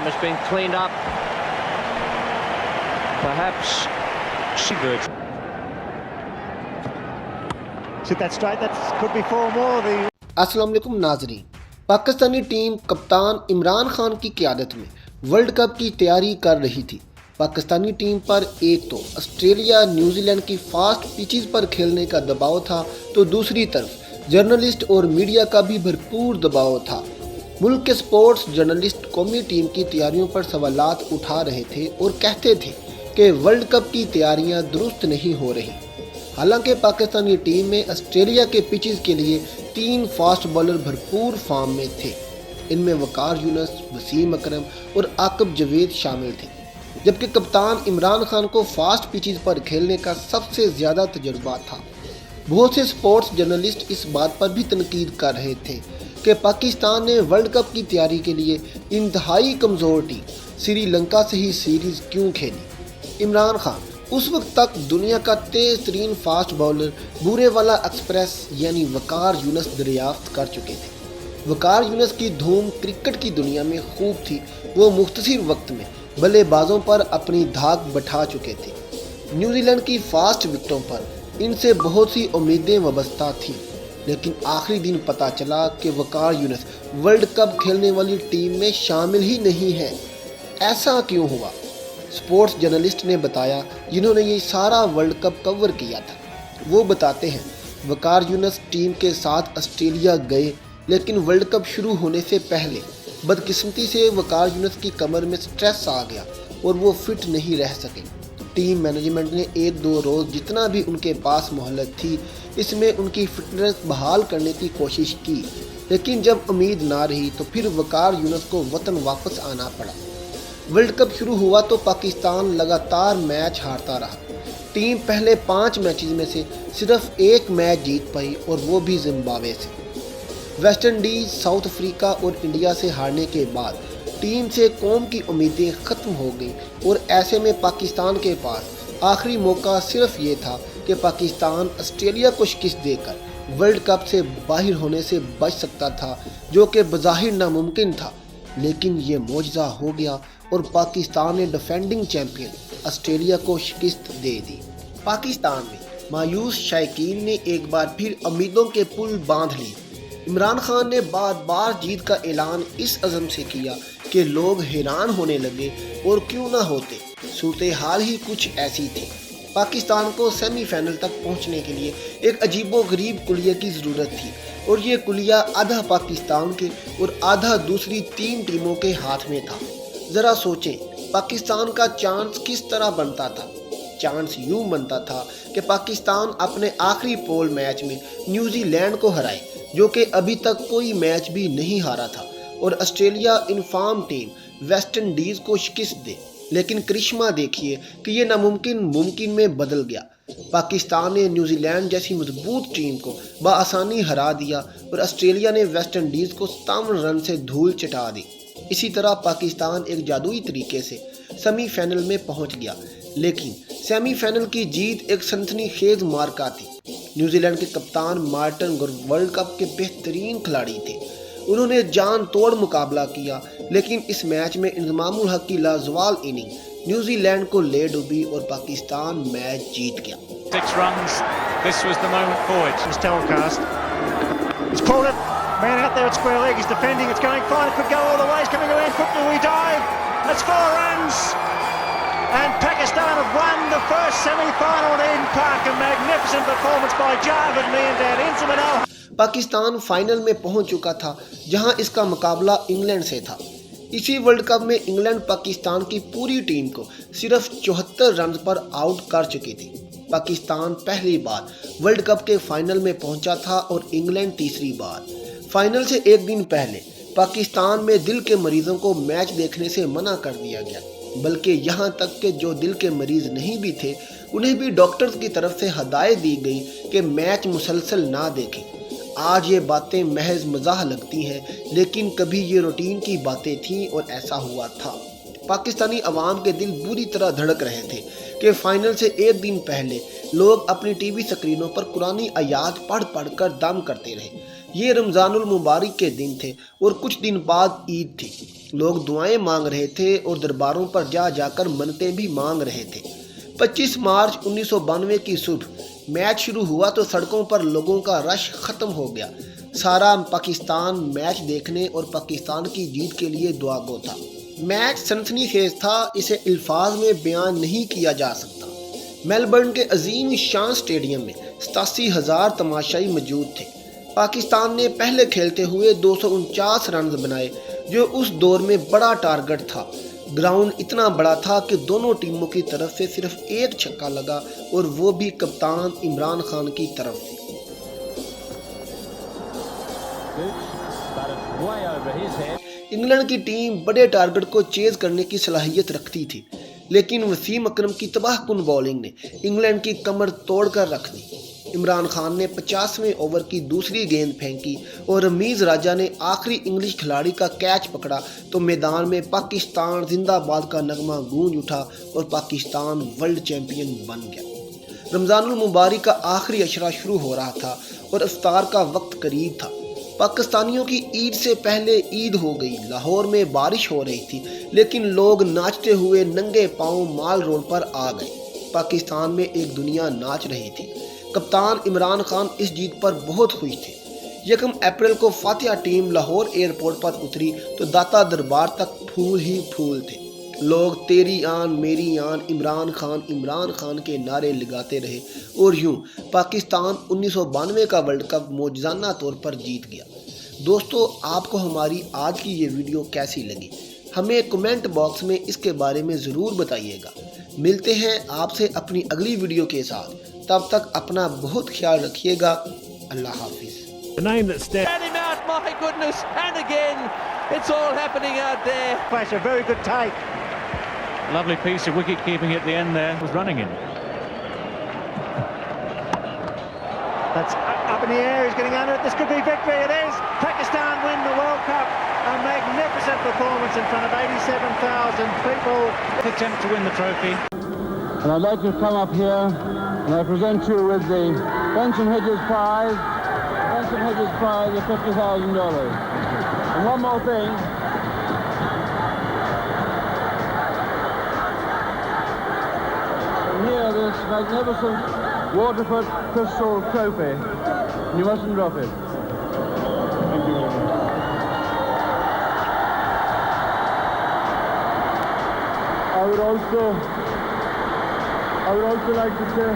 has been cleaned up. Perhaps Sigurd. Shoot that straight, that could be 4 more. अस्सलाम वालेकुम नाजरीन, Pakistani team कप्तान इमरान खान की क़यादत में वर्ल्ड कप की तैयारी कर रही थी। पाकिस्तानी टीम पर एक तो ऑस्ट्रेलिया न्यूजीलैंड की फास्ट पिचेस पर खेलने का दबाव था, तो दूसरी तरफ जर्नलिस्ट और मीडिया का भी भरपूर दबाव था। मुल्क के स्पोर्ट्स जर्नलिस्ट कौमी टीम की तैयारियों पर सवालात उठा रहे थे और कहते थे कि वर्ल्ड कप की तैयारियां दुरुस्त नहीं हो रही। हालांकि पाकिस्तानी टीम में ऑस्ट्रेलिया के पिचेस के लिए 3 फास्ट बॉलर भरपूर फॉर्म में थे। इनमें वकार यूनुस, वसीम अकरम और आकिब जवेद शामिल थे, जबकि कप्तान इमरान खान को फास्ट पिचेस पर खेलने का सबसे ज़्यादा तजुर्बा था। बहुत से स्पोर्ट्स जर्नलिस्ट इस बात पर भी तनकीद कर रहे थे कि पाकिस्तान ने वर्ल्ड कप की तैयारी के लिए इंतहाई कमज़ोर टीम श्रीलंका से ही सीरीज़ क्यों खेली। इमरान खान उस वक्त तक दुनिया का तेज़ तरीन फास्ट बॉलर बूरेवाला एक्सप्रेस यानी वकार यूनुस दरियाफ्त कर चुके थे। वकार यूनुस की धूम क्रिकेट की दुनिया में खूब थी। वो मुख्तसर वक्त में बल्लेबाजों पर अपनी धाक बैठा चुके थे। न्यूजीलैंड की फास्ट विकेटों पर इनसे बहुत सी उम्मीदें वाबस्ता थीं, लेकिन आखिरी दिन पता चला कि वकार यूनुस वर्ल्ड कप खेलने वाली टीम में शामिल ही नहीं है। ऐसा क्यों हुआ? स्पोर्ट्स जर्नलिस्ट ने बताया, जिन्होंने ये सारा वर्ल्ड कप कवर किया था। वो बताते हैं, वकार यूनुस टीम के साथ ऑस्ट्रेलिया गए, लेकिन वर्ल्ड कप शुरू होने से पहले बदकिस्मती से वकार यूनुस की कमर में स्ट्रेस आ गया और वो फिट नहीं रह सके। टीम मैनेजमेंट ने 1-2 रोज़ जितना भी उनके पास मोहलत थी, इसमें उनकी फिटनेस बहाल करने की कोशिश की, लेकिन जब उम्मीद ना रही तो फिर वकार यूनुस को वतन वापस आना पड़ा। वर्ल्ड कप शुरू हुआ तो पाकिस्तान लगातार मैच हारता रहा। टीम पहले 5 मैचेस में से सिर्फ 1 मैच जीत पाई, और वो भी जिम्बाब्वे से। वेस्ट इंडीज़, साउथ अफ्रीका और इंडिया से हारने के बाद टीम से कौम की उम्मीदें ख़त्म हो गई, और ऐसे में पाकिस्तान के पास आखिरी मौका सिर्फ ये था कि पाकिस्तान ऑस्ट्रेलिया को शिकस्त देकर वर्ल्ड कप से बाहर होने से बच सकता था, जो कि बज़ाहिर नामुमकिन था। लेकिन ये मौजज़ा हो गया और पाकिस्तान ने डिफेंडिंग चैंपियन ऑस्ट्रेलिया को शिकस्त दे दी। पाकिस्तान में मायूस शायकीन ने एक बार फिर उम्मीदों के पुल बांध ली। इमरान खान ने बार जीत का ऐलान इस अज़म से किया कि लोग हैरान होने लगे, और क्यों ना होते, सूरत हाल ही कुछ ऐसी थी। पाकिस्तान को सेमीफाइनल तक पहुंचने के लिए एक अजीबोगरीब कुलिया की ज़रूरत थी, और ये कुलिया आधा पाकिस्तान के और आधा दूसरी 3 टीमों के हाथ में था। ज़रा सोचें, पाकिस्तान का चांस किस तरह बनता था। चांस यूँ बनता था कि पाकिस्तान अपने आखिरी पोल मैच में न्यूजीलैंड को हराए, जो कि अभी तक कोई मैच भी नहीं हारा था, और Australia inform team West Indies को शिकस्त दे। लेकिन करिश्मा देखिए कि ये नामुमकिन मुमकिन में बदल गया। पाकिस्तान ने न्यूजीलैंड जैसी मजबूत टीम को बआसानी हरा दिया, और ऑस्ट्रेलिया ने वेस्ट इंडीज़ को 57 रन से धूल चटा दी। इसी तरह पाकिस्तान एक जादुई तरीके से सेमीफाइनल में पहुंच गया, लेकिन सेमीफाइनल की जीत एक सनसनीखेज मार्का थी। न्यूजीलैंड के कप्तान मार्टिन गुर वर्ल्ड कप के बेहतरीन खिलाड़ी थे। उन्होंने जान तोड़ मुकाबला किया, लेकिन इस मैच में इंजमामुल हक की लाजवाब इनिंग न्यूजीलैंड को ले डूबी और पाकिस्तान मैच जीत गया। 6 runs. This was the moment for it. It's telecast. He's pulled it. Man out there at square leg. He's defending. It's going fine. It could go all the way. It's coming around quickly. We dive. That's 4 runs. And Pakistan have won the first semi-final at Eden Park. A magnificent performance by Javed Miandad. Inzamam Al. Pakistan final में पहुंच चुका था, जहां इसका मुकाबला England से था। इसी वर्ल्ड कप में इंग्लैंड पाकिस्तान की पूरी टीम को सिर्फ 74 रन पर आउट कर चुकी थी। पाकिस्तान पहली बार वर्ल्ड कप के फाइनल में पहुंचा था और इंग्लैंड तीसरी बार। फाइनल से एक दिन पहले पाकिस्तान में दिल के मरीजों को मैच देखने से मना कर दिया गया, बल्कि यहाँ तक कि जो दिल के मरीज नहीं भी थे, उन्हें भी डॉक्टर्स की तरफ से हदायत दी गई कि मैच मुसलसल ना देखें। आज ये बातें महज मजाक लगती हैं, लेकिन कभी ये रूटीन की बातें थीं और ऐसा हुआ था। पाकिस्तानी अवाम के दिल बुरी तरह धड़क रहे थे कि फाइनल से एक दिन पहले लोग अपनी टीवी स्क्रीनों पर कुरानी आयात पढ़ कर दम करते रहे। ये रमज़ानुल मुबारक के दिन थे और कुछ दिन बाद ईद थी। لوگ دعائیں مانگ رہے تھے اور درباروں پر جا جا کر منتیں بھی مانگ رہے تھے۔ 25 مارچ 1992 کی صبح میچ شروع ہوا تو سڑکوں پر لوگوں کا رش ختم ہو گیا۔ سارا پاکستان میچ دیکھنے اور پاکستان کی جیت کے لیے دعا گو تھا۔ میچ سنسنی خیز تھا، اسے الفاظ میں بیان نہیں کیا جا سکتا۔ میلبرن کے عظیم شان سٹیڈیم میں 87,000 تماشائی موجود تھے۔ پاکستان نے پہلے کھیلتے ہوئے 249 رنز بنائے، جو اس دور میں بڑا ٹارگٹ تھا۔ گراؤنڈ اتنا بڑا تھا کہ دونوں ٹیموں کی طرف سے صرف ایک چھکا لگا اور وہ بھی کپتان عمران خان کی طرف سے۔ انگلینڈ کی ٹیم بڑے ٹارگٹ کو چیز کرنے کی صلاحیت رکھتی تھی، لیکن وسیم اکرم کی تباہ کن بولنگ نے انگلینڈ کی کمر توڑ کر رکھ دی۔ عمران خان نے 50ویں اوور کی دوسری گیند پھینکی اور رمیز راجہ نے آخری انگلش کھلاڑی کا کیچ پکڑا تو میدان میں پاکستان زندہ باد کا نغمہ گونج اٹھا اور پاکستان ورلڈ چیمپئن بن گیا۔ رمضان المبارک کا آخری عشرہ شروع ہو رہا تھا اور افطار کا وقت قریب تھا۔ پاکستانیوں کی عید سے پہلے عید ہو گئی۔ لاہور میں بارش ہو رہی تھی، لیکن لوگ ناچتے ہوئے ننگے پاؤں مال روڈ پر آ گئے۔ پاکستان میں ایک دنیا ناچ رہی تھی۔ کپتان عمران خان اس جیت پر بہت خوش تھے۔ 1 اپریل کو فاتحہ ٹیم لاہور ایئرپورٹ پر اتری تو داتا دربار تک پھول ہی پھول تھے۔ لوگ تیری آن میری آن عمران خان کے نعرے لگاتے رہے اور یوں پاکستان 1992 کا ورلڈ کپ معجزانہ طور پر جیت گیا۔ دوستو، آپ کو ہماری آج کی یہ ویڈیو کیسی لگی؟ ہمیں کمنٹ باکس میں اس کے بارے میں ضرور بتائیے گا۔ ملتے ہیں آپ سے اپنی اگلی ویڈیو کے ساتھ، تب تک اپنا بہت خیال رکھیے گا۔ اللہ حافظ۔ My goodness, and again, it's all happening out there. That's a very good take. Lovely piece of wicket keeping at the end there, was running in. That's up in the air, he's getting under it. This could be victory, it is. Pakistan win the World Cup. A magnificent performance in front of 87,000 people. Attempt to win the trophy. And I'd like to come up here and I present you with the Benson Hedges Prize. Benson Hedges Prize of $50,000. And one more thing. And here, this magnificent Waterford Crystal Trophy. You mustn't drop it. Thank you very much. I would also like to say